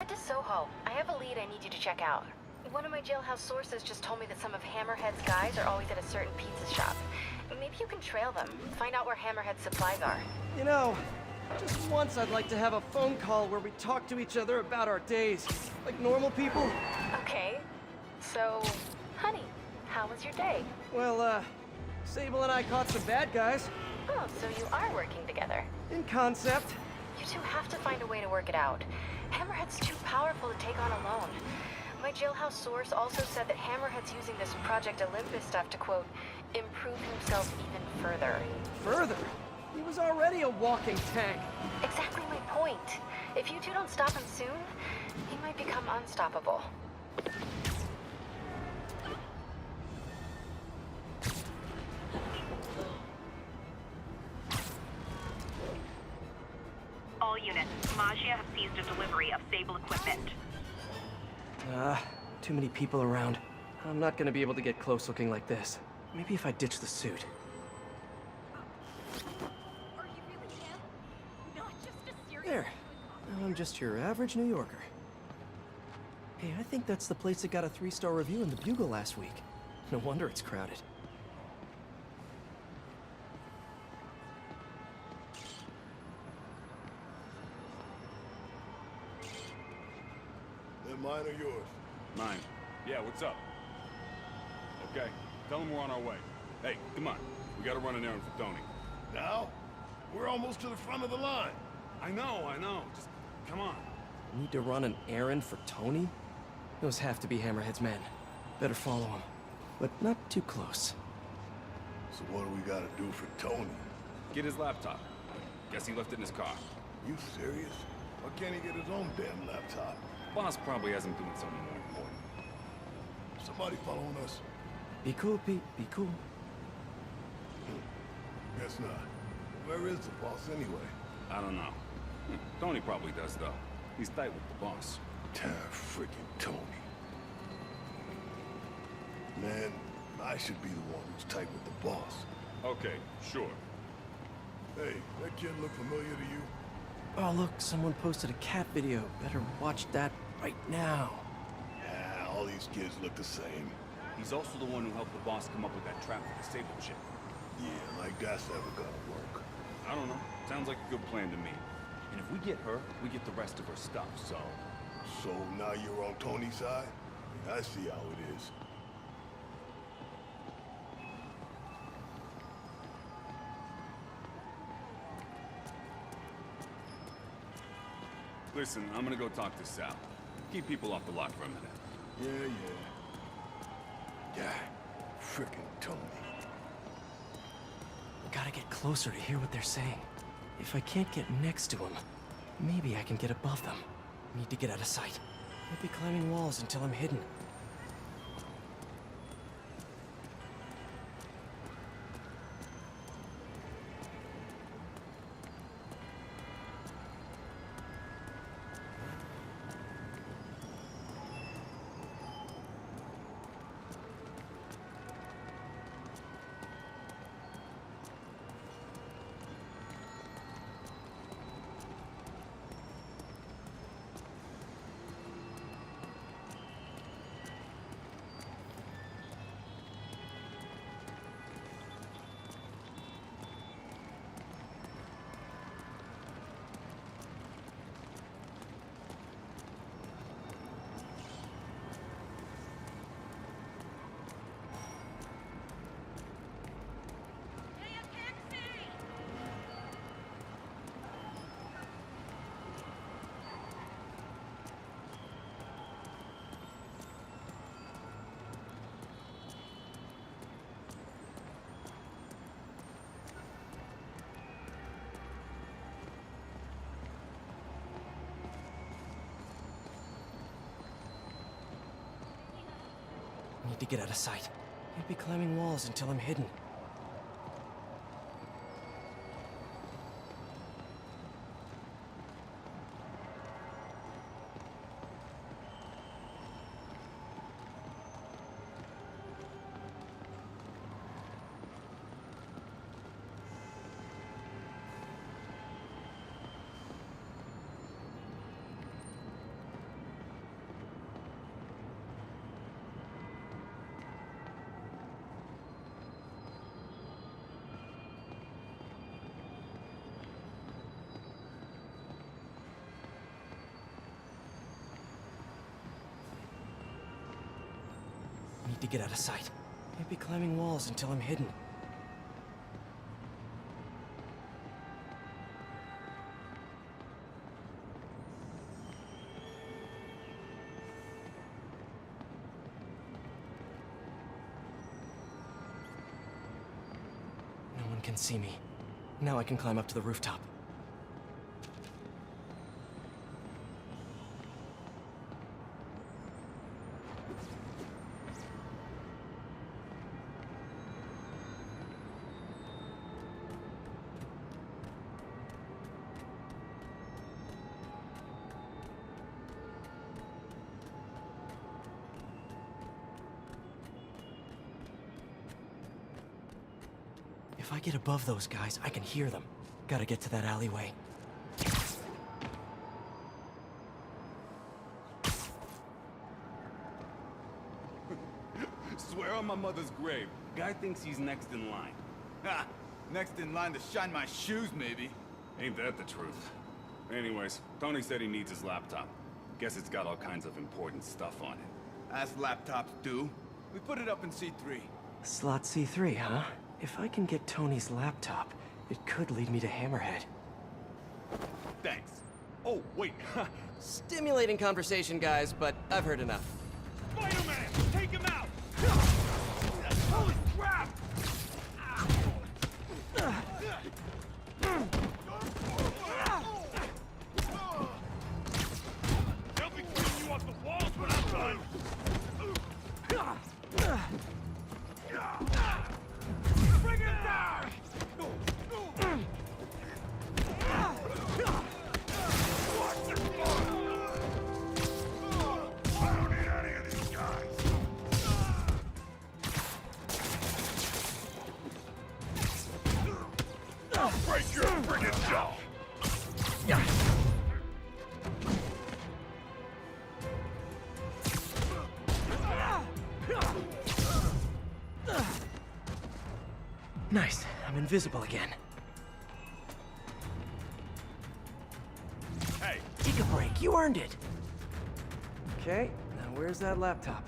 Head to Soho. I have a lead I need you to check out. One of my jailhouse sources just told me that some of Hammerhead's guys are always at a certain pizza shop. Maybe you can trail them, find out where Hammerhead's supplies are. You know, just once I'd like to have a phone call where we talk to each other about our days, like normal people. Okay. So, honey, how was your day? Well, Sable and I caught some bad guys. Oh, so you are working together. In concept. You two have to find a way to work it out. Hammerhead's too powerful to take on alone. My jailhouse source also said that Hammerhead's using this Project Olympus stuff to, quote, improve himself even further. Further? He was already a walking tank. Exactly my point. If you two don't stop him soon, he might become unstoppable. All units, Magia have seized a delivery of Sable equipment. Too many people around. I'm not gonna be able to get close looking like this. Maybe if I ditch the suit. Are you really him? Not just a serious... There. Now I'm just your average New Yorker. Hey, I think that's the place that got a 3-star review in the Bugle last week. No wonder it's crowded. They're mine or yours? Mine. Yeah, what's up? Okay, tell him we're on our way. Hey, come on. We gotta run an errand for Tony. Now? We're almost to the front of the line. I know. Just, come on. Need to run an errand for Tony? Those have to be Hammerhead's men. Better follow him. But not too close. So what do we gotta do for Tony? Get his laptop. Guess he left it in his car. You serious? Why can't he get his own damn laptop? Boss probably has him doing something more important. Somebody following us? Be cool, Pete. Be cool. Guess not. Where is the boss anyway? I don't know. Tony probably does, though. He's tight with the boss. Damn freaking Tony. Man, I should be the one who's tight with the boss. Okay, sure. Hey, that kid look familiar to you? Oh, look, someone posted a cat video. Better watch that right now. Yeah, all these kids look the same. He's also the one who helped the boss come up with that trap for the Sable chip. Yeah, like that's ever gonna work. I don't know. Sounds like a good plan to me. And if we get her, we get the rest of her stuff, so... So now you're on Tony's side? I see how it is. Listen, I'm gonna go talk to Sal. Keep people off the lot for a minute. Yeah. Frickin' Tony. Gotta get closer to hear what they're saying. If I can't get next to him, maybe I can get above them. Need to get out of sight. I'll be climbing walls until I'm hidden. Need to get out of sight. Can't be climbing walls until I'm hidden. Need to get out of sight. Can't be climbing walls until I'm hidden. No one can see me. Now I can climb up to the rooftop. If I get above those guys, I can hear them. Gotta get to that alleyway. Swear on my mother's grave, guy thinks he's next in line. Ha! Next in line to shine my shoes, maybe. Ain't that the truth? Anyways, Tony said he needs his laptop. Guess it's got all kinds of important stuff on it. As laptops do. We put it up in C3. Slot C3, huh? If I can get Tony's laptop, it could lead me to Hammerhead. Thanks. Oh, wait. Stimulating conversation, guys, but I've heard enough. Spider-Man! Take him out! Holy crap! They'll be cleaning you off the walls when I'm done! Bring it down! I don't need any of these guys! I'll break your friggin' jaw! Nice. I'm invisible again. Hey, Take a break. You earned it. Okay, now where's that laptop?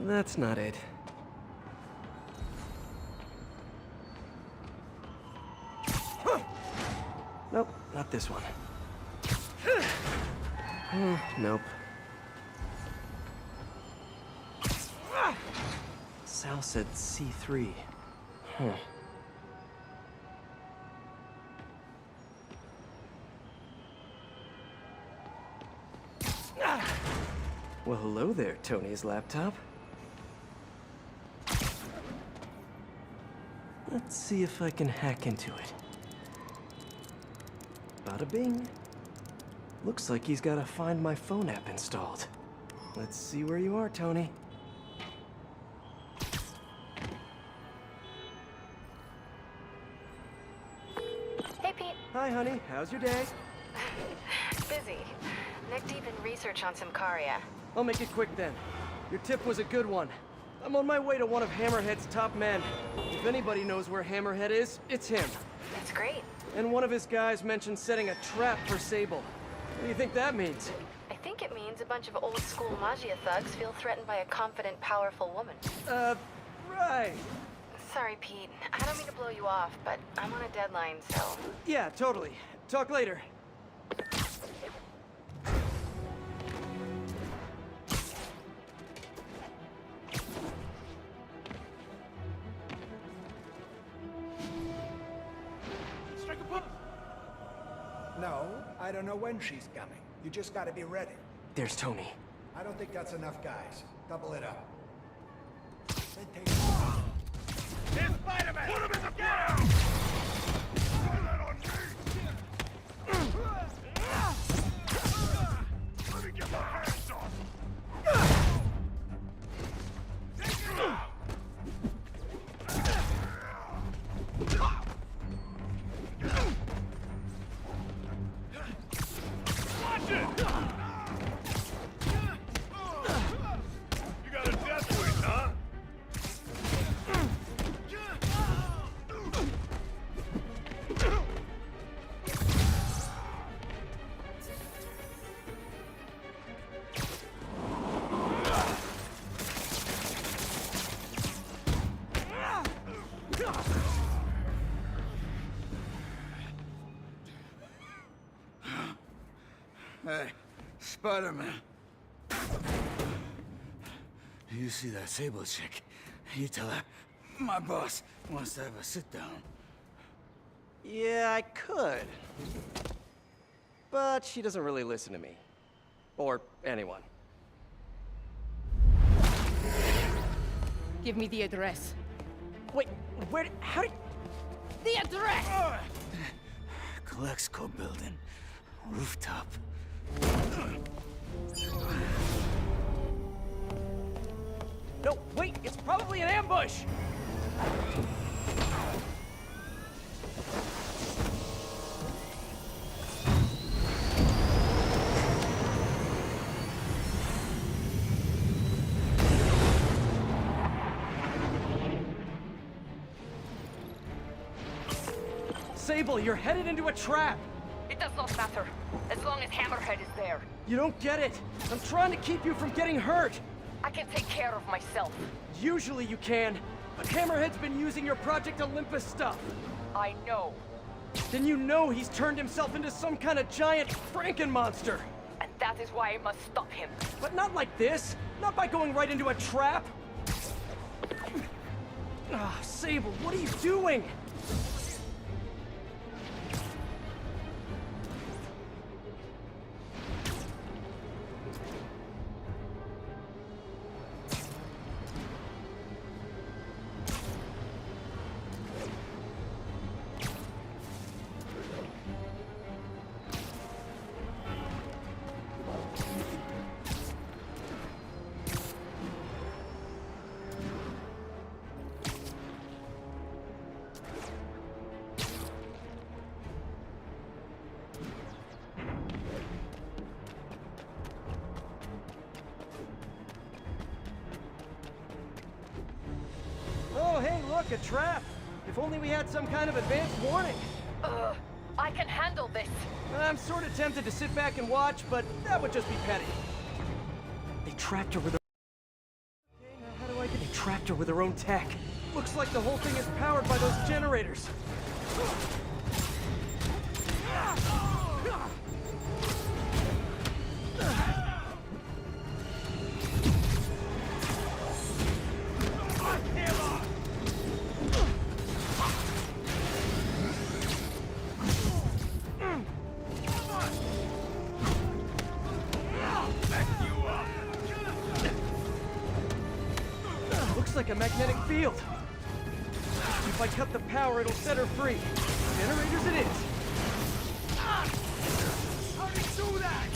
That's not it. Nope, not this one. Nope. Sal said C3. Huh. Well, hello there, Tony's laptop. Let's see if I can hack into it. Bada bing. Looks like he's got a Find My Phone app installed. Let's see where you are, Tony. Hey, Pete. Hi, honey. How's your day? Busy. Neck deep in research on Symkaria. I'll make it quick then. Your tip was a good one. I'm on my way to one of Hammerhead's top men. If anybody knows where Hammerhead is, it's him. That's great. And one of his guys mentioned setting a trap for Sable. What do you think that means? I think it means a bunch of old-school Magia thugs feel threatened by a confident, powerful woman. Right. Sorry, Pete. I don't mean to blow you off, but I'm on a deadline, so... Yeah, totally. Talk later. No, I don't know when she's coming. You just gotta be ready. There's Tony. I don't think that's enough, guys. Double it up. Then take here's Spider-Man! Put him in the ground! Throw that on me! Let me get my hands off! Take it out! Spider-Man. You see that Sable chick? You tell her, my boss wants to have a sit-down. Yeah, I could. But she doesn't really listen to me. Or anyone. Give me the address. Wait, how did... The address! Colexco building. Rooftop. No, wait, it's probably an ambush! Sable, you're headed into a trap! It does not matter, as long as Hammerhead is there. You don't get it! I'm trying to keep you from getting hurt! I can take care of myself. Usually you can, but Hammerhead's been using your Project Olympus stuff. I know. Then you know he's turned himself into some kind of giant Franken-monster. And that is why I must stop him. But not like this. Not by going right into a trap. Ah, Sable, what are you doing? Oh, hey, look, a trap. If only we had some kind of advanced warning. I can handle this. I'm sort of tempted to sit back and watch, but that would just be petty. They trapped her with her... Okay, now how do I get... They trapped her with her own tech. Looks like the whole thing is powered by those generators. Looks like a magnetic field. If I cut the power, it'll set her free. Generators it is. How do you do that?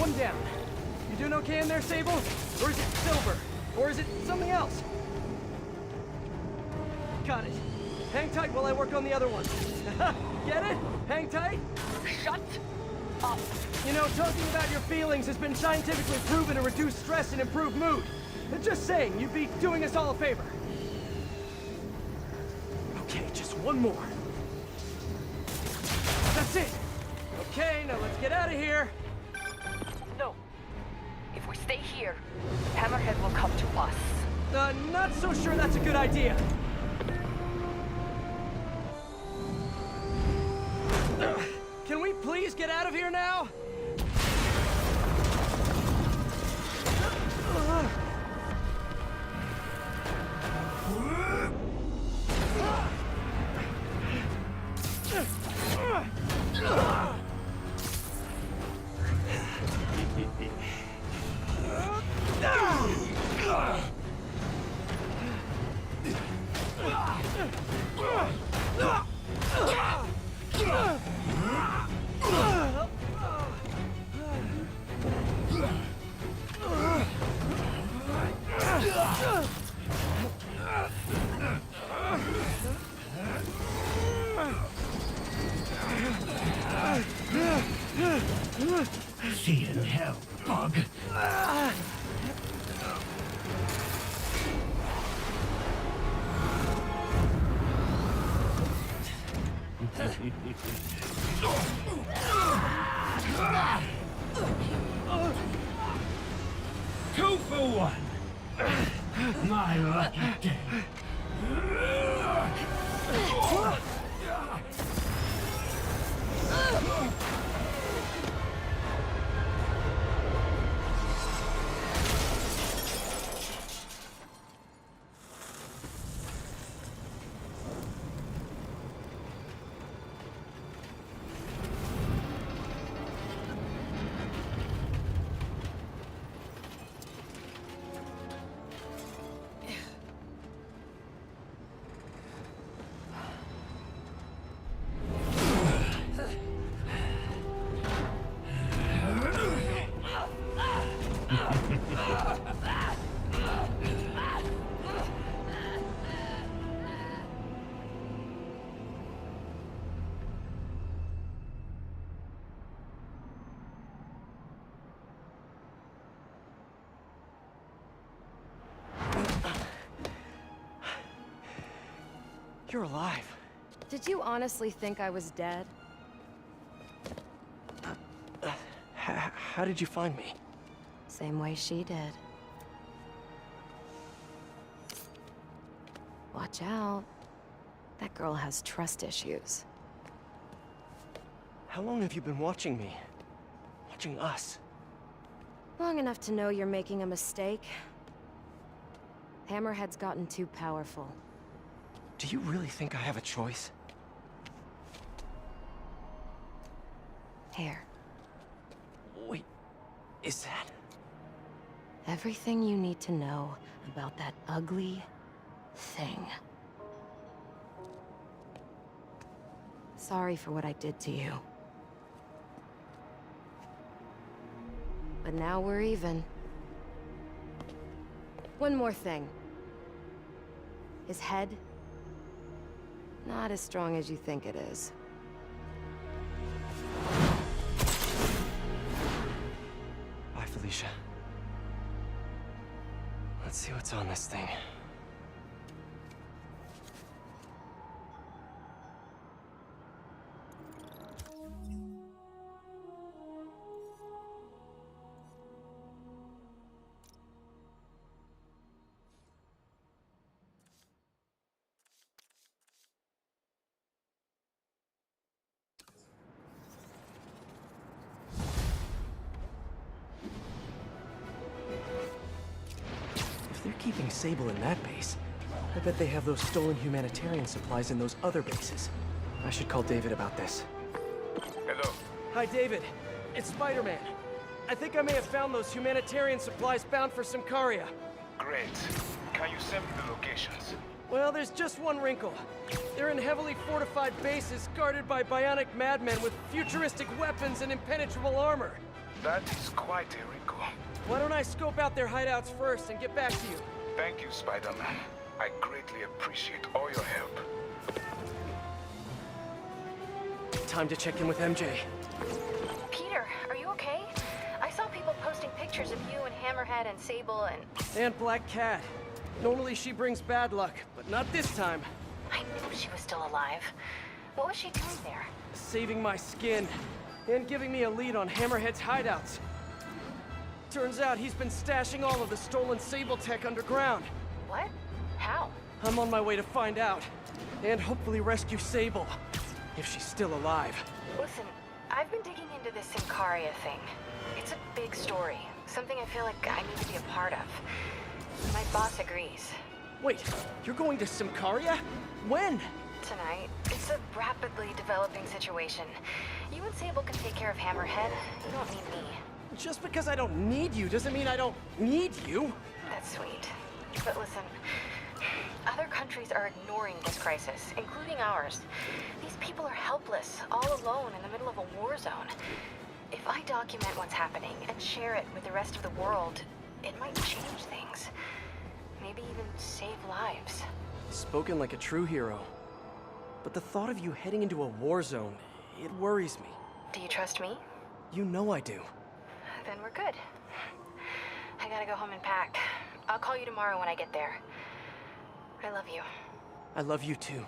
One down. You doing okay in there, Sable? Or is it Silver? Or is it something else? Got it. Hang tight while I work on the other one. Get it? Hang tight? Shut up. You know, talking about your feelings has been scientifically proven to reduce stress and improve mood. Just saying, you'd be doing us all a favor. Okay, just one more. That's it. Okay, now let's get out of here. No. If we stay here, Hammerhead will come to us. Not so sure that's a good idea. Can we please get out of here now? See you in hell, bug. Two for one. My lucky day. You're alive. Did you honestly think I was dead? How did you find me? Same way she did. Watch out. That girl has trust issues. How long have you been watching me? Watching us? Long enough to know you're making a mistake. Hammerhead's gotten too powerful. Do you really think I have a choice? Here. Wait, is that... Everything you need to know about that ugly thing. Sorry for what I did to you. But now we're even. One more thing. His head, not as strong as you think it is. Bye, Felicia. Let's see what's on this thing. If they're keeping Sable in that base, I bet they have those stolen humanitarian supplies in those other bases. I should call David about this. Hello. Hi, David. It's Spider-Man. I think I may have found those humanitarian supplies bound for Symkaria. Great. Can you send me the locations? Well, there's just one wrinkle. They're in heavily fortified bases guarded by bionic madmen with futuristic weapons and impenetrable armor. That is quite a wrinkle. Why don't I scope out their hideouts first and get back to you? Thank you, Spider-Man. I greatly appreciate all your help. Time to check in with MJ. Peter, are you okay? I saw people posting pictures of you and Hammerhead and Sable and... And Black Cat. Normally she brings bad luck, but not this time. I knew she was still alive. What was she doing there? Saving my skin, and giving me a lead on Hammerhead's hideouts. Turns out he's been stashing all of the stolen Sable tech underground. What? How? I'm on my way to find out, and hopefully rescue Sable, if she's still alive. Listen, I've been digging into this Symkaria thing. It's a big story, something I feel like I need to be a part of. My boss agrees. Wait, you're going to Symkaria? When? Tonight. It's a rapidly developing situation. You and Sable can take care of Hammerhead. You don't need me. Just because I don't need you doesn't mean I don't need you. That's sweet. But listen, other countries are ignoring this crisis, including ours. These people are helpless, all alone in the middle of a war zone. If I document what's happening and share it with the rest of the world, it might change things. Maybe even save lives. Spoken like a true hero. But the thought of you heading into a war zone, it worries me. Do you trust me? You know I do. Then we're good. I gotta go home and pack. I'll call you tomorrow when I get there. I love you. I love you too.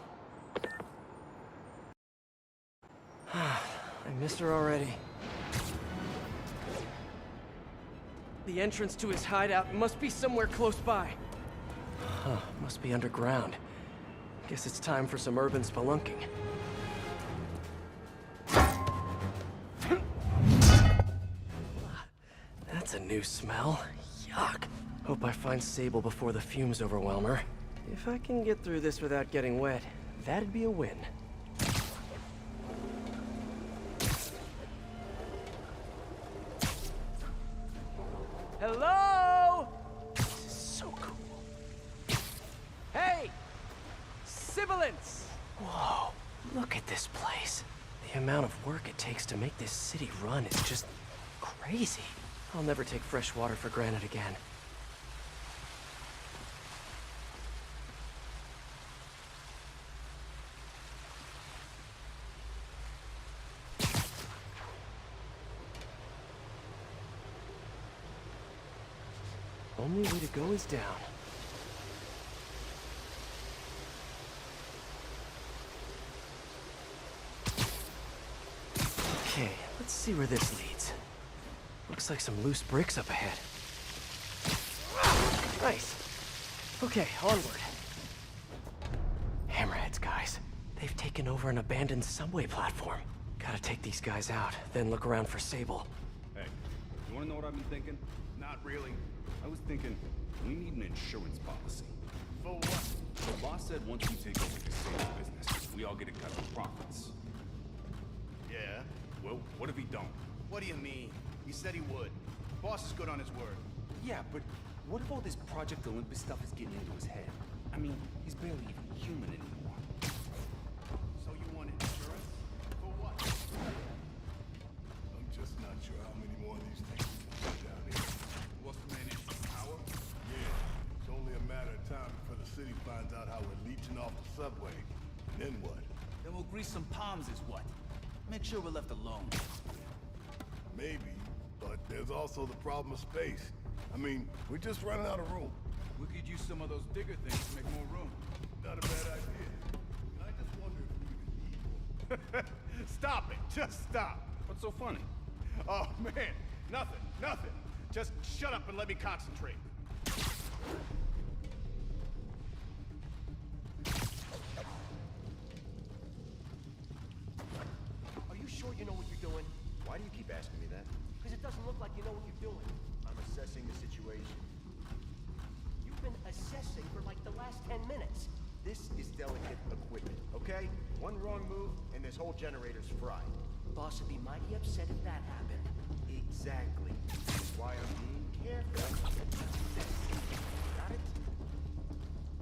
I miss her already. The entrance to his hideout must be somewhere close by. Huh, must be underground. Guess it's time for some urban spelunking. That's a new smell. Yuck. Hope I find Sable before the fumes overwhelm her. If I can get through this without getting wet, that'd be a win. Hello? This is so cool. Hey! Sibilance! Whoa, look at this place. The amount of work it takes to make this city run is just crazy. I'll never take fresh water for granted again. Only way to go is down. Okay, let's see where this leads. Looks like some loose bricks up ahead. Nice. Okay, onward. Hammerheads, guys. They've taken over an abandoned subway platform. Gotta take these guys out, then look around for Sable. Hey, you wanna know what I've been thinking? Not really. I was thinking, we need an insurance policy. For what? The boss said once we take over this Sable business, we all get a cut of the profits. Yeah? Well, what if he don't? What do you mean? He said he would. Boss is good on his word. Yeah, but what if all this Project Olympus stuff is getting into his head? I mean, he's barely even human anymore. So you want insurance? For what? I'm just not sure how many more of these things we can down here. What's the man in power? Yeah, it's only a matter of time before the city finds out how we're leeching off the subway. Then what? Then we'll grease some palms is what? Make sure we're left alone. Maybe, but there's also the problem of space. I mean, we're just running out of room. We could use some of those bigger things to make more room. Not a bad idea. I just wonder if we even need one. Stop it! Just stop! What's so funny? Oh, man. Nothing. Just shut up and let me concentrate. Are you sure you know what you're doing? Why do you keep asking me that? Because it doesn't look like you know what you're doing. I'm assessing the situation. You've been assessing for like the last 10 minutes. This is delicate equipment, okay? One wrong move, and this whole generator's fried. Boss would be mighty upset if that happened. Exactly. That's why I'm being careful. Got it?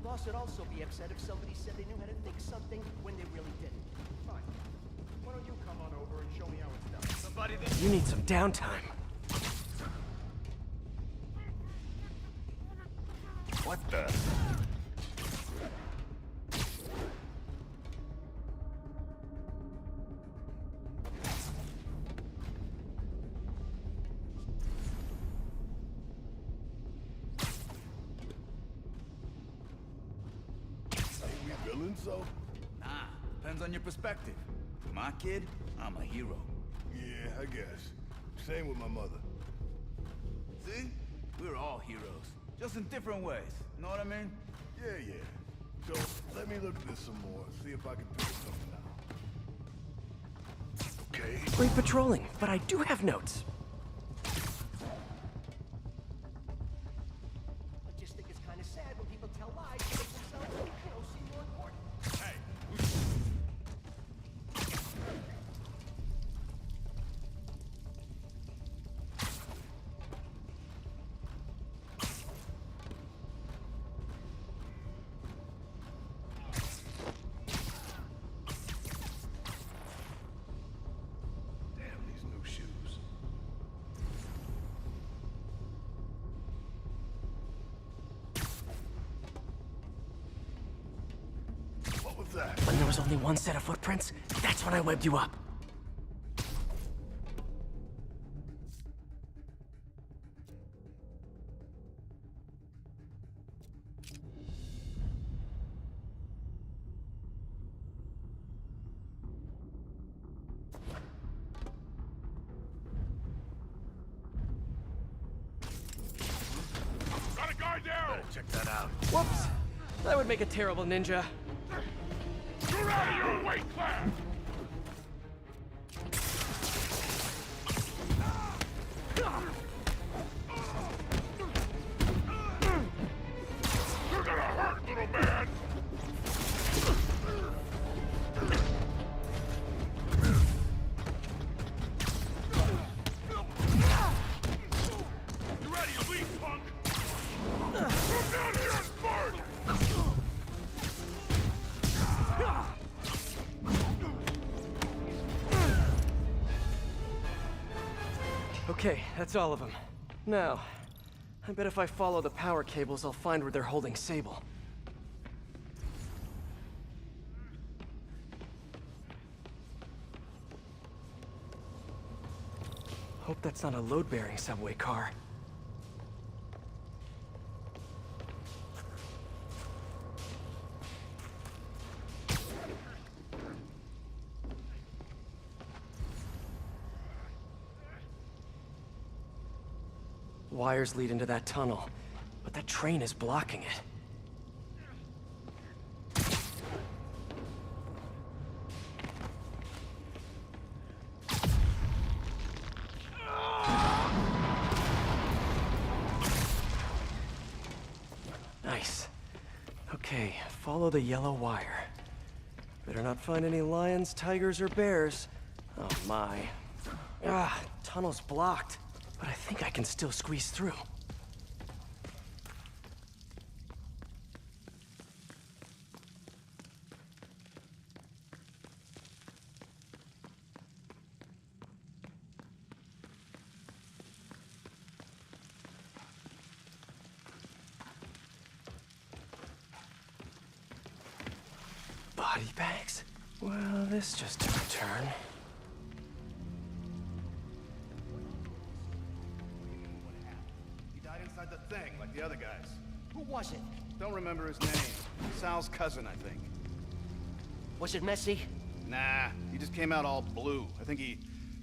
Boss would also be upset if somebody said they knew how to fix something when they really didn't. Fine. Why don't you come on over and show me how it's done? Somebody that... You need some downtime. feeling so? Nah, depends on your perspective. My kid, I'm a hero. Yeah, I guess. Same with my mother. See? We're all heroes. Just in different ways. Know what I mean? Yeah. So, let me look at this some more, see if I can figure something out. Okay. Great patrolling, but I do have notes. I just think it's kind of sad when people tell lies to make themselves, seem more important. Hey, Damn, these new shoes. What was that? When there was only one set of footprints, that's when I webbed you up. got a guy down! Check that out. Whoops! That would make a terrible ninja. You're out of your weight class! You're gonna hurt, little man! You ready to leave, punk? Come down here and burn! Okay, that's all of them. Now, I bet if I follow the power cables, I'll find where they're holding Sable. Hope that's not a load-bearing subway car. Wires lead into that tunnel, but that train is blocking it. Nice. Okay, follow the yellow wire. Better not find any lions, tigers, or bears. Oh my. Ah, tunnel's blocked. But I think I can still squeeze through. Body bags? Well, this just took a turn. The thing, like the other guys. Who was it? Don't remember his name. Sal's cousin, I think. Was it messy? Nah, he just came out all blue. I think he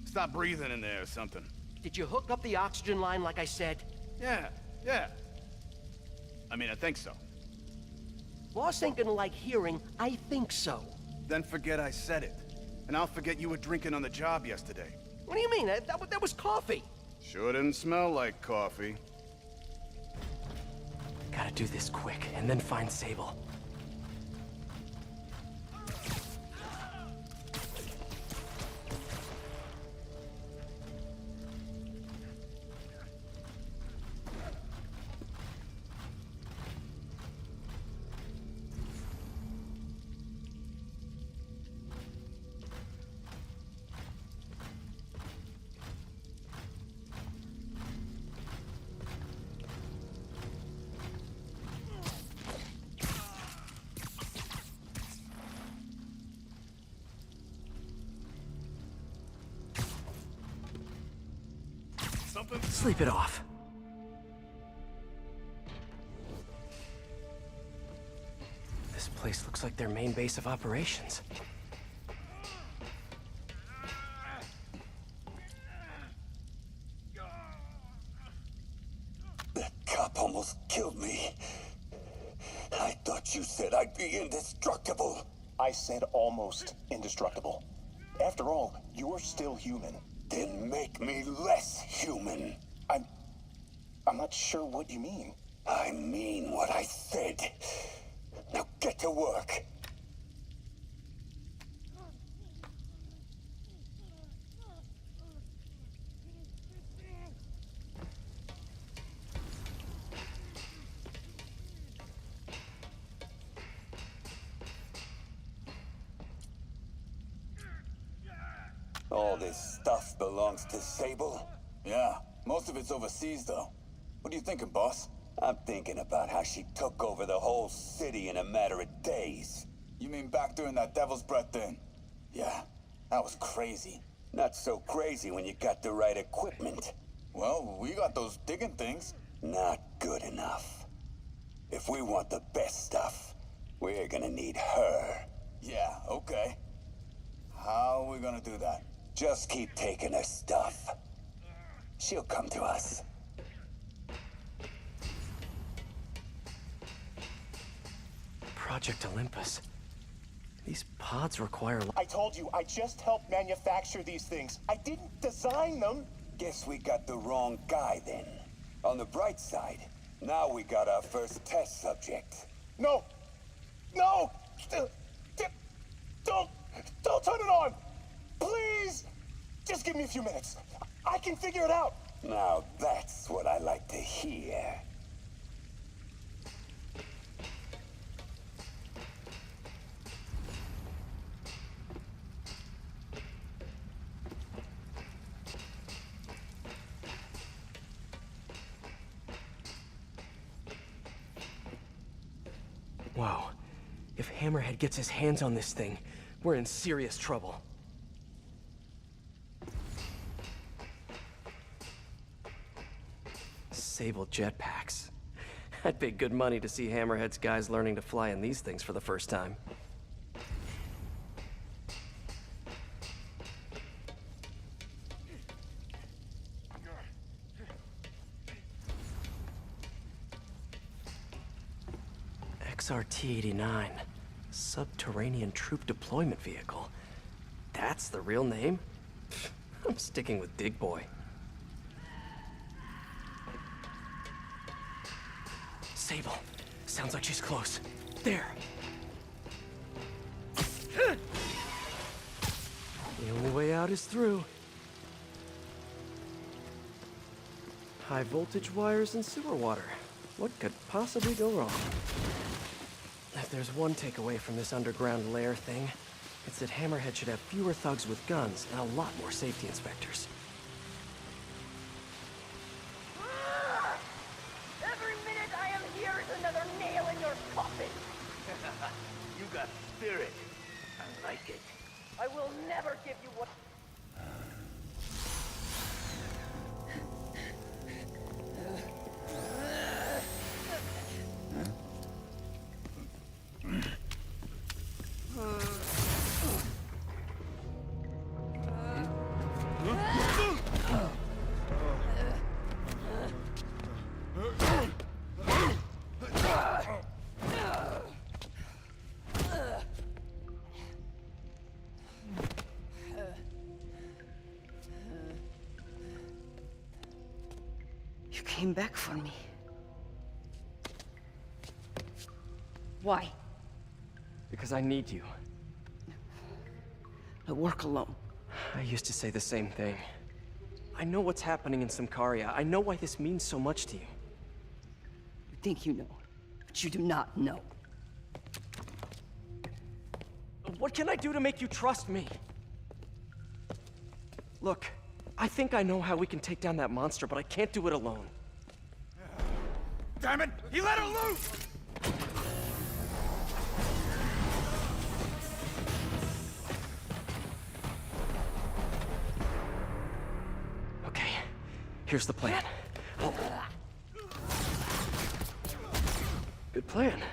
stopped breathing in there or something. Did you hook up the oxygen line like I said? Yeah. I mean, I think so. Boss ain't gonna like hearing, I think so. Then forget I said it. And I'll forget you were drinking on the job yesterday. What do you mean? That was coffee. Sure didn't smell like coffee. Gotta do this quick, and then find Sable. Sleep it off. This place place looks like their main base of operations. That cop almost killed me. I thought you said I'd be indestructible. I said almost indestructible. After all, you're still human. Then make me less human. I'm not sure what you mean. I mean what I said. Now get to work. All this stuff belongs to Sable? Yeah, most of it's overseas though. What are you thinking, boss? I'm thinking about how she took over the whole city in a matter of days. You mean back during that Devil's Breath thing? Yeah, that was crazy. Not so crazy when you got the right equipment. Well, we got those digging things. Not good enough. If we want the best stuff, we're gonna need her. Yeah, okay. How are we gonna do that? Just keep taking her stuff. She'll come to us. Project Olympus. These pods require... I told you, I just helped manufacture these things. I didn't design them. Guess we got the wrong guy then. On the bright side, now we got our first test subject. No! No! Don't turn it on! Please! Just give me a few minutes. I can figure it out. Now that's what I like to hear. Wow. If Hammerhead gets his hands on this thing, we're in serious trouble. Sable jetpacks. I'd pay good money to see Hammerhead's guys learning to fly in these things for the first time. XRT-89. Subterranean Troop Deployment Vehicle. That's the real name? I'm sticking with Dig Boy. Sable. Sounds like she's close. There. The only way out is through. High voltage wires and sewer water. What could possibly go wrong? If there's one takeaway from this underground lair thing, it's that Hammerhead should have fewer thugs with guns and a lot more safety inspectors. Every minute I am here is another nail in your coffin. You got spirit. I like it. I will never give you what... You came back for me. Why? Because I need you. I work alone. I used to say the same thing. I know what's happening in Symkaria. I know why this means so much to you. You think you know, but you do not know. What can I do to make you trust me? Look, I think I know how we can take down that monster, but I can't do it alone. Damn it! He let her loose! Okay, here's the plan. Oh. Good plan.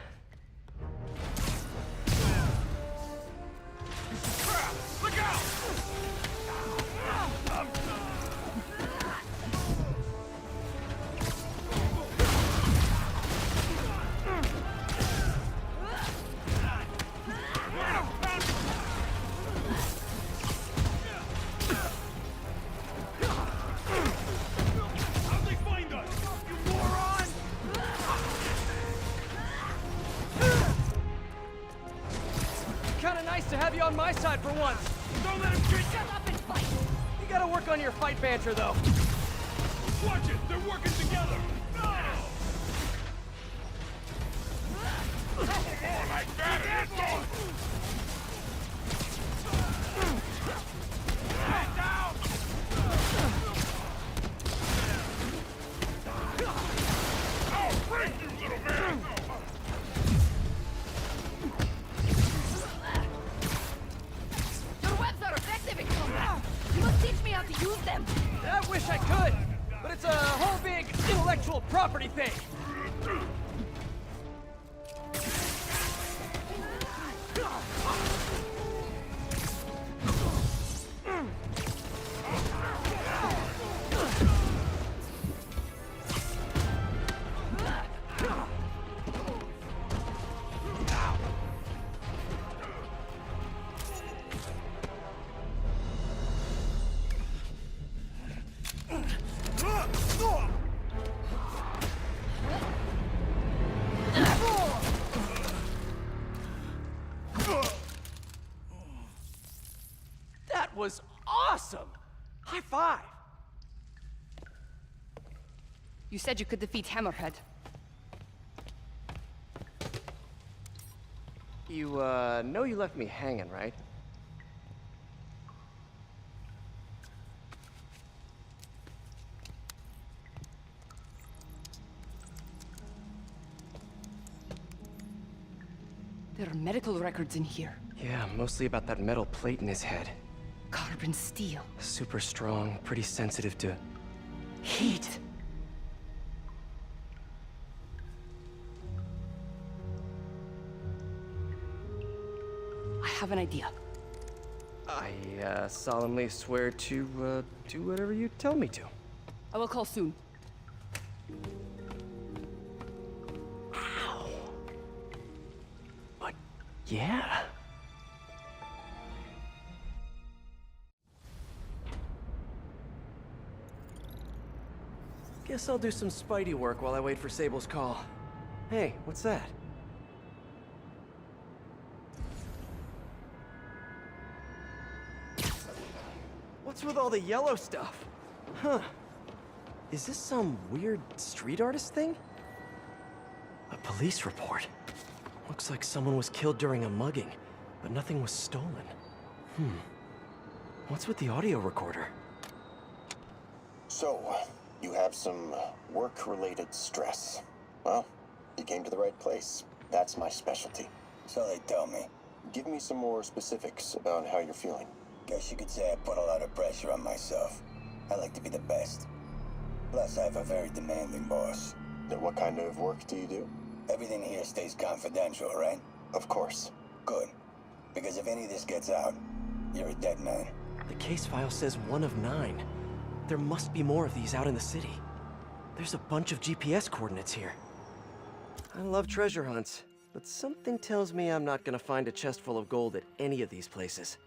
you on my side for once. Don't let him treat you! Shut up and fight! You gotta work on your fight banter, though. Watch it! They're working together! No! More like that! Head down! I'll break you, little man! Your webs are effective in combat! You must teach me how to use them! I wish I could, but it's a whole big intellectual property thing. That was awesome! High five! You said you could defeat Hammerhead. You, know you left me hanging, right? There are medical records in here. Yeah, mostly about that metal plate in his head. Carbon steel. Super strong, pretty sensitive to Heat. I have an idea. I, solemnly swear to, do whatever you tell me to. I will call soon. Ow! But, yeah. Guess I'll do some Spidey work while I wait for Sable's call. Hey, what's that? What's with all the yellow stuff? Huh. Is this some weird street artist thing? A police report. Looks like someone was killed during a mugging, but nothing was stolen. What's with the audio recorder? So, you have some work-related stress. Well, you came to the right place. That's my specialty. So they tell me. Give me some more specifics about how you're feeling. Guess you could say I put a lot of pressure on myself. I like to be the best. Plus, I have a very demanding boss. Then what kind of work do you do? Everything here stays confidential, right? Of course. Good. Because if any of this gets out, you're a dead man. The case file says 1 of 9. There must be more of these out in the city. There's a bunch of GPS coordinates here. I love treasure hunts, but something tells me I'm not gonna find a chest full of gold at any of these places.